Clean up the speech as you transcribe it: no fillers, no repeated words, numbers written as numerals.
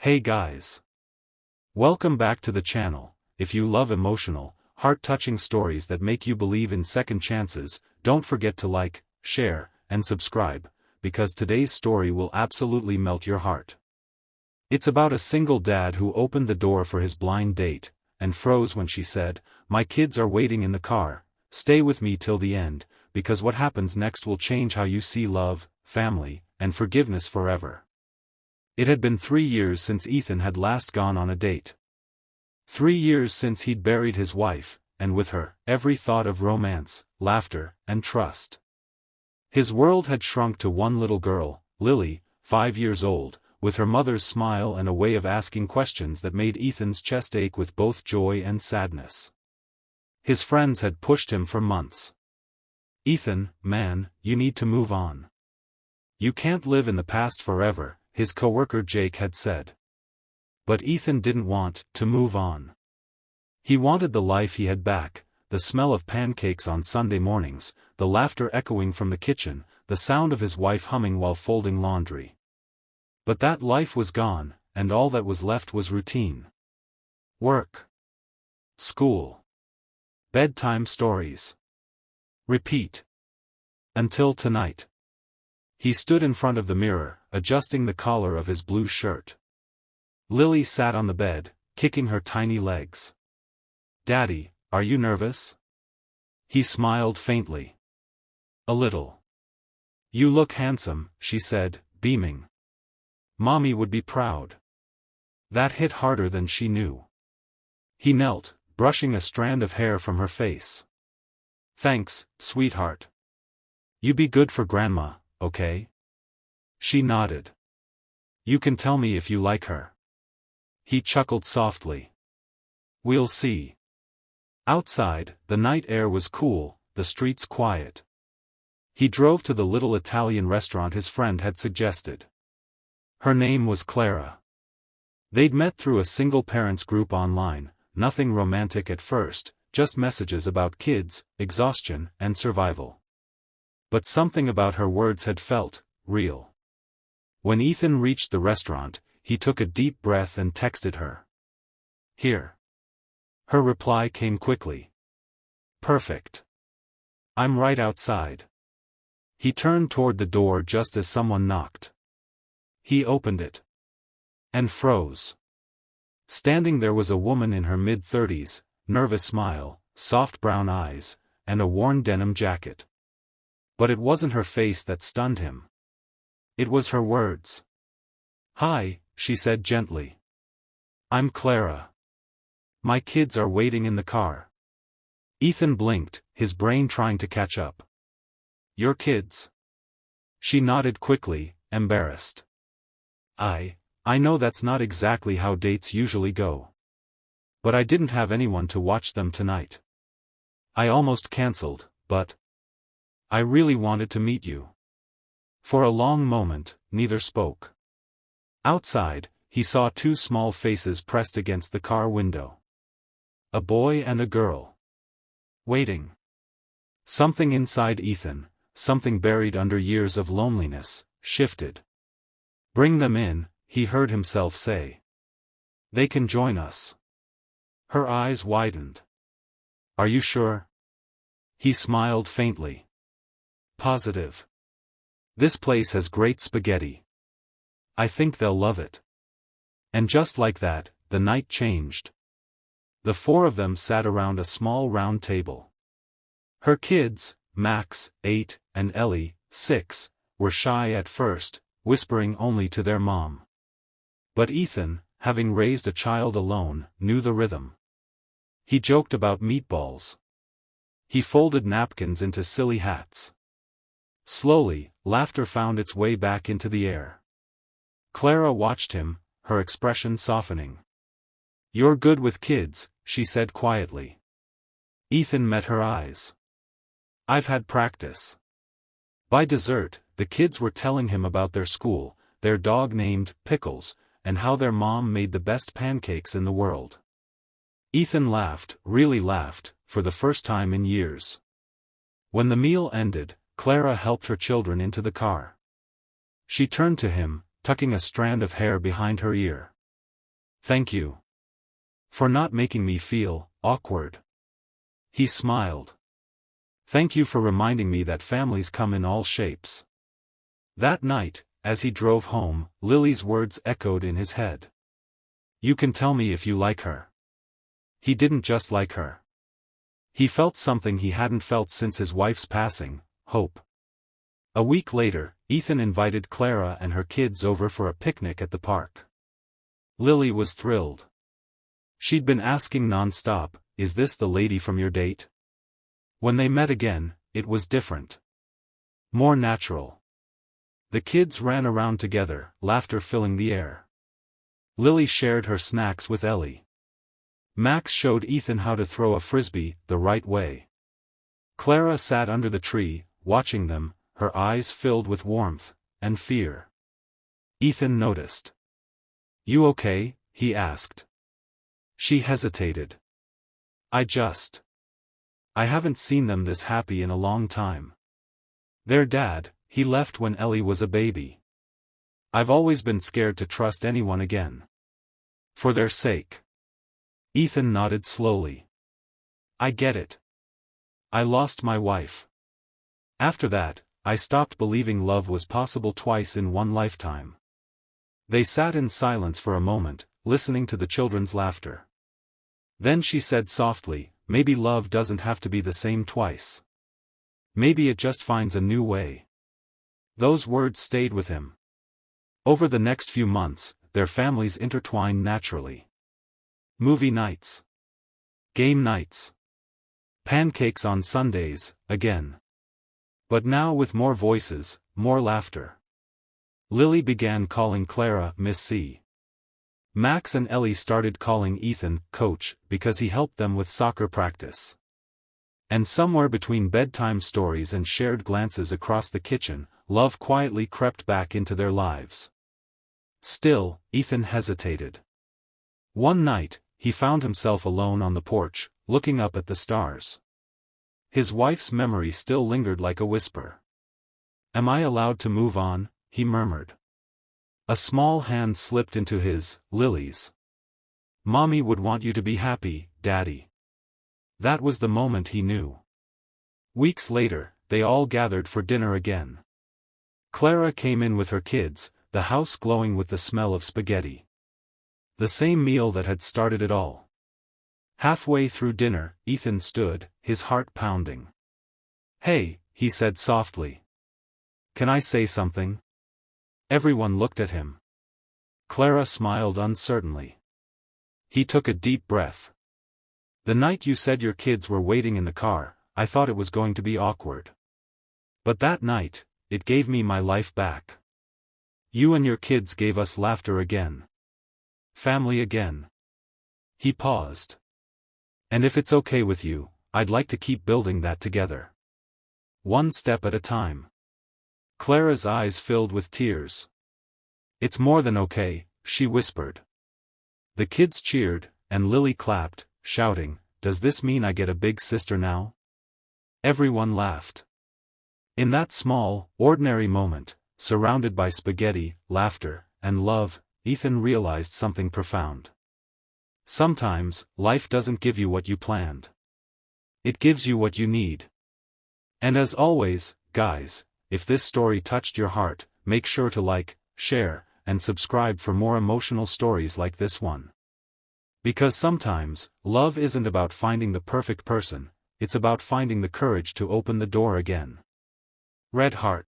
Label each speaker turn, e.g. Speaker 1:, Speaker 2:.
Speaker 1: Hey guys! Welcome back to the channel. If you love emotional, heart-touching stories that make you believe in second chances, don't forget to like, share, and subscribe, because today's story will absolutely melt your heart. It's about a single dad who opened the door for his blind date, and froze when she said, "My kids are waiting in the car, stay with me till the end, because what happens next will change how you see love, family, and forgiveness forever." It had been 3 years since Ethan had last gone on a date. 3 years since he'd buried his wife, and with her, every thought of romance, laughter, and trust. His world had shrunk to one little girl, Lily, 5 years old, with her mother's smile and a way of asking questions that made Ethan's chest ache with both joy and sadness. His friends had pushed him for months. "Ethan, man, you need to move on. You can't live in the past forever," his coworker Jake had said. But Ethan didn't want to move on. He wanted the life he had back, the smell of pancakes on Sunday mornings, the laughter echoing from the kitchen, the sound of his wife humming while folding laundry. But that life was gone, and all that was left was routine. Work. School. Bedtime stories. Repeat. Until tonight. He stood in front of the mirror, adjusting the collar of his blue shirt. Lily sat on the bed, kicking her tiny legs. "Daddy, are you nervous?" He smiled faintly. "A little." "You look handsome," she said, beaming. "Mommy would be proud." That hit harder than she knew. He knelt, brushing a strand of hair from her face. "Thanks, sweetheart. You be good for Grandma, okay?" She nodded. "You can tell me if you like her." He chuckled softly. "We'll see." Outside, the night air was cool, the streets quiet. He drove to the little Italian restaurant his friend had suggested. Her name was Clara. They'd met through a single parents group online, nothing romantic at first, just messages about kids, exhaustion, and survival. But something about her words had felt real. When Ethan reached the restaurant, he took a deep breath and texted her. "Here." Her reply came quickly. "Perfect. I'm right outside." He turned toward the door just as someone knocked. He opened it. And froze. Standing there was a woman in her mid-30s, nervous smile, soft brown eyes, and a worn denim jacket. But it wasn't her face that stunned him. It was her words. "Hi," she said gently. "I'm Clara. My kids are waiting in the car." Ethan blinked, his brain trying to catch up. "Your kids?" She nodded quickly, embarrassed. I know that's not exactly how dates usually go. But I didn't have anyone to watch them tonight. I almost cancelled, but I really wanted to meet you." For a long moment, neither spoke. Outside, he saw two small faces pressed against the car window. A boy and a girl. Waiting. Something inside Ethan, something buried under years of loneliness, shifted. "Bring them in," he heard himself say. "They can join us." Her eyes widened. "Are you sure?" He smiled faintly. "Positive. This place has great spaghetti. I think they'll love it." And just like that, the night changed. The four of them sat around a small round table. Her kids, Max, 8, and Ellie, 6, were shy at first, whispering only to their mom. But Ethan, having raised a child alone, knew the rhythm. He joked about meatballs. He folded napkins into silly hats. Slowly, laughter found its way back into the air. Clara watched him, her expression softening. "You're good with kids," she said quietly. Ethan met her eyes. "I've had practice." By dessert, the kids were telling him about their school, their dog named Pickles, and how their mom made the best pancakes in the world. Ethan laughed, really laughed, for the first time in years. When the meal ended, Clara helped her children into the car. She turned to him, tucking a strand of hair behind her ear. Thank you. For not making me feel awkward. He smiled. Thank you for reminding me that families come in all shapes. That night, as he drove home, Lily's words echoed in his head. You can tell me if you like her. He didn't just like her. He felt something he hadn't felt since his wife's passing, hope. A week later, Ethan invited Clara and her kids over for a picnic at the park. Lily was thrilled. She'd been asking non-stop, is this the lady from your date? When they met again, it was different. More natural. The kids ran around together, laughter filling the air. Lily shared her snacks with Ellie. Max showed Ethan how to throw a frisbee the right way. Clara sat under the tree, watching them, her eyes filled with warmth and fear. Ethan noticed. You okay? He asked. She hesitated. I haven't seen them this happy in a long time. Their dad, he left when Ellie was a baby. I've always been scared to trust anyone again. For their sake. Ethan nodded slowly. I get it. I lost my wife. After that, I stopped believing love was possible twice in one lifetime. They sat in silence for a moment, listening to the children's laughter. Then she said softly, maybe love doesn't have to be the same twice. Maybe it just finds a new way. Those words stayed with him. Over the next few months, their families intertwined naturally. Movie nights. Game nights. Pancakes on Sundays, again. But now with more voices, more laughter. Lily began calling Clara Miss C. Max and Ellie started calling Ethan Coach because he helped them with soccer practice. And somewhere between bedtime stories and shared glances across the kitchen, love quietly crept back into their lives. Still, Ethan hesitated. One night, he found himself alone on the porch, looking up at the stars. His wife's memory still lingered like a whisper. Am I allowed to move on? He murmured. A small hand slipped into his, Lily's. Mommy would want you to be happy, Daddy. That was the moment he knew. Weeks later, they all gathered for dinner again. Clara came in with her kids, the house glowing with the smell of spaghetti. The same meal that had started it all. Halfway through dinner, Ethan stood, his heart pounding. Hey, he said softly. Can I say something? Everyone looked at him. Clara smiled uncertainly. He took a deep breath. The night you said your kids were waiting in the car, I thought it was going to be awkward. But that night, it gave me my life back. You and your kids gave us laughter again. Family again. He paused. And if it's okay with you, I'd like to keep building that together. One step at a time. Clara's eyes filled with tears. It's more than okay, she whispered. The kids cheered, and Lily clapped, shouting, does this mean I get a big sister now? Everyone laughed. In that small, ordinary moment, surrounded by spaghetti, laughter, and love, Ethan realized something profound. Sometimes, life doesn't give you what you planned. It gives you what you need. And as always, guys, if this story touched your heart, make sure to like, share, and subscribe for more emotional stories like this one. Because sometimes, love isn't about finding the perfect person, it's about finding the courage to open the door again. Red Heart.